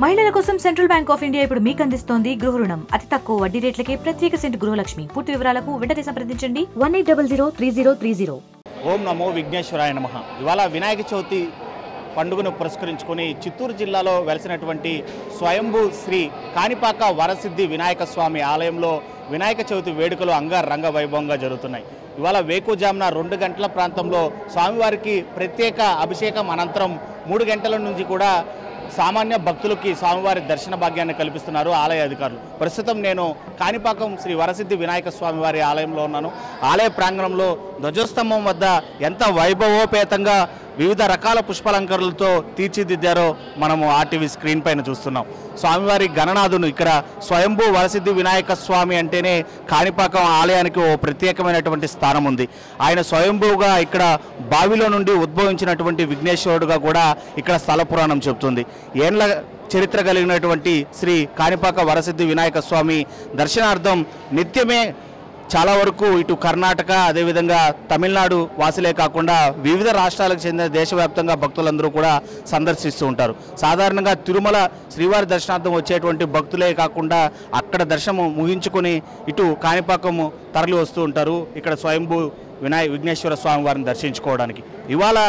మహిళల కోసం central bank of India ఇప్పుడు మీకు అందిస్తోంది గృహ రుణం. అతి తక్కువ వడ్డీ రేట్లకే ప్రత్యేక సెంట్ గృహలక్ష్మి. పూర్తి వివరాలకు వెంటనే సంప్రదించండి 18003030. ఓం నమో విఘ్నేశ్వరాయ నమః. ఇవాళ వినాయక చవితి పండుగను పురస్కరించుకొని చిత్తూరు జిల్లాలో వెలిసినటువంటి స్వయంభూ శ్రీ కాణిపాక వరసిద్ధి వినాయక స్వామి ఆలయంలో వినాయక చవితి వేడుకలు అంగరంగ వైభవంగా జరుగుతున్నాయి. ఇవాళ వేకుజామున 2 గంటల ప్రాంతంలో స్వామివారికి ప్రత్యేక అభిషేకం అనంతరం 3 గంటల నుంచి కూడా సామాన్య భక్తులకి స్వామివారి దర్శన భాగ్యాన్ని కల్పిస్తున్నారు ఆలయ అధికారులు. ప్రస్తుతం నేను కాణిపాకం శ్రీ వరసిద్ధి వినాయక స్వామి వారి ఆలయంలో ఉన్నాను. ఆలయ ప్రాంగణంలో ధ్వజస్తంభం వద్ద ఎంత వైభవోపేతంగా వివిధ రకాల పుష్పాలంకరణలతో తీర్చిదిద్దారో మనము ఆర్టీవీ స్క్రీన్ పైన చూస్తున్నాం. స్వామివారి గణనాథును ఇక్కడ స్వయంభూ వరసిద్ధి వినాయక స్వామి అంటేనే కాణిపాకం ఆలయానికి ఓ ప్రత్యేకమైనటువంటి స్థానం ఉంది. ఆయన స్వయంభూగా ఇక్కడ బావిలో నుండి ఉద్భవించినటువంటి విఘ్నేశ్వరుడుగా కూడా ఇక్కడ స్థల పురాణం చెబుతుంది. ఏండ్ల చరిత్ర కలిగినటువంటి శ్రీ కాణిపాక వరసిద్ధి వినాయక స్వామి దర్శనార్థం నిత్యమే చాలా వరకు ఇటు కర్ణాటక అదేవిధంగా తమిళనాడు వాసులే కాకుండా వివిధ రాష్ట్రాలకు చెందిన దేశవ్యాప్తంగా భక్తులందరూ కూడా సందర్శిస్తూ ఉంటారు. సాధారణంగా తిరుమల శ్రీవారి దర్శనార్థం వచ్చేటువంటి భక్తులే కాకుండా అక్కడ దర్శనం ముగించుకొని ఇటు కాణిపాకము తరలి వస్తూ ఉంటారు ఇక్కడ స్వయంభూ విఘ్నేశ్వర స్వామి వారిని దర్శించుకోవడానికి. ఇవాళ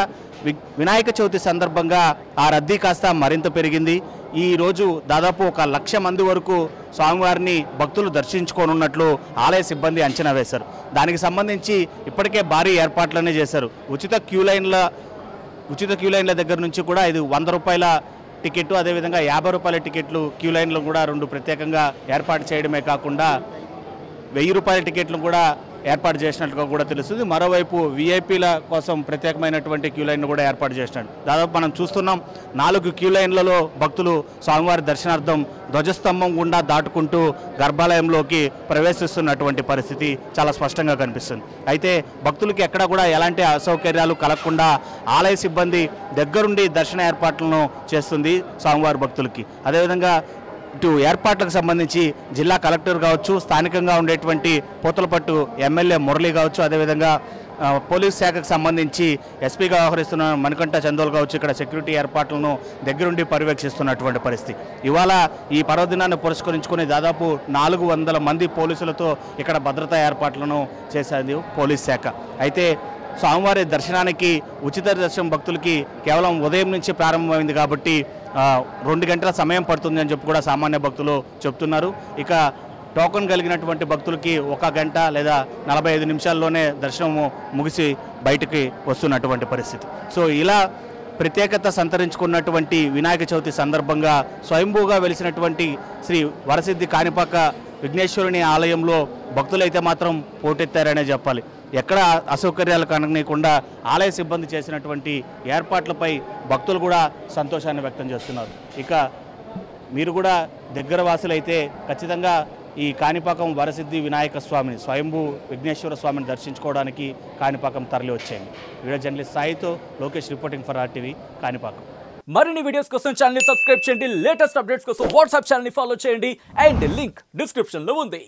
వినాయక చవితి సందర్భంగా ఆ రద్దీ కాస్త మరింత పెరిగింది. ఈరోజు దాదాపు 1,00,000 మంది వరకు స్వామివారిని భక్తులు దర్శించుకోనున్నట్లు ఆలయ సిబ్బంది అంచనా వేశారు. దానికి సంబంధించి ఇప్పటికే భారీ ఏర్పాట్లనే చేశారు. ఉచిత క్యూ లైన్ల దగ్గర నుంచి కూడా ఇది 100 రూపాయల టికెట్, అదేవిధంగా 50 రూపాయల టికెట్లు క్యూ లైన్లు కూడా 2 ప్రత్యేకంగా ఏర్పాటు చేయడమే కాకుండా 1000 రూపాయల టికెట్లు కూడా ఏర్పాటు చేసినట్లుగా కూడా తెలుస్తుంది. మరోవైపు వీఐపీల కోసం ప్రత్యేకమైనటువంటి క్యూ లైన్ను కూడా ఏర్పాటు చేసినాడు. దాదాపు మనం చూస్తున్నాం 4 క్యూ లైన్లలో భక్తులు స్వామివారి దర్శనార్థం ధ్వజస్తంభం గుండా దాటుకుంటూ గర్భాలయంలోకి ప్రవేశిస్తున్నటువంటి పరిస్థితి చాలా స్పష్టంగా కనిపిస్తుంది. అయితే భక్తులకి ఎక్కడ కూడా ఎలాంటి అసౌకర్యాలు కలగకుండా ఆలయ సిబ్బంది దగ్గరుండి దర్శన ఏర్పాట్లను చేస్తుంది స్వామివారి భక్తులకి. అదేవిధంగా ఇటు ఏర్పాట్లకు సంబంధించి జిల్లా కలెక్టర్ కావచ్చు, స్థానికంగా ఉండేటువంటి పూతలపట్టు ఎమ్మెల్యే మురళి కావచ్చు, అదేవిధంగా పోలీస్ శాఖకు సంబంధించి ఎస్పీగా వ్యవహరిస్తున్న మణికంఠ చందోల్ కావచ్చు ఇక్కడ సెక్యూరిటీ ఏర్పాట్లను దగ్గరుండి పర్యవేక్షిస్తున్నటువంటి పరిస్థితి. ఇవాళ ఈ పర్వదినాన్ని పురస్కరించుకుని దాదాపు 400 మంది పోలీసులతో ఇక్కడ భద్రతా ఏర్పాట్లను చేసేది పోలీస్ శాఖ. అయితే స్వామివారి దర్శనానికి ఉచిత దర్శనం భక్తులకి కేవలం ఉదయం నుంచి ప్రారంభమైంది కాబట్టి 2 గంటల సమయం పడుతుంది అని చెప్పి కూడా సామాన్య భక్తులు చెప్తున్నారు. ఇక టోకన్ కలిగినటువంటి భక్తులకి 1 గంట లేదా 45 నిమిషాల్లోనే దర్శనము ముగిసి బయటికి వస్తున్నటువంటి పరిస్థితి. సో ఇలా ప్రత్యేకత సంతరించుకున్నటువంటి వినాయక చవితి సందర్భంగా స్వయంభూగా వెలిసినటువంటి శ్రీ వరసిద్ధి కాణిపాక విఘ్నేశ్వరుని ఆలయంలో భక్తులైతే మాత్రం పోటెత్తారనే చెప్పాలి. ఎక్కడ అసౌకర్యాలు కనగనీయకుండా ఆలయ సిబ్బంది చేసినటువంటి ఏర్పాట్లపై భక్తులు కూడా సంతోషాన్ని వ్యక్తం చేస్తున్నారు. ఇక మీరు కూడా దగ్గర వాసులైతే ఖచ్చితంగా ఈ కాణిపాకం వరసిద్ధి వినాయక స్వామిని స్వయంభూ విఘ్నేశ్వర స్వామిని దర్శించుకోవడానికి కాణిపాకం తరలి వచ్చేయండి. వీడియో జర్నలిస్ట్ సాయితో Lokesh reporting for RTV Kanipakam. మరిన్ని వీడియోస్ కోసం ఛానల్ ని సబ్స్క్రైబ్ చేయండి. లేటెస్ట్ అప్డేట్స్ కోసం వాట్సాప్ ఛానల్ ని ఫాలో చేయండి. అండ్ లింక్ డిస్క్రిప్షన్ లో ఉంది.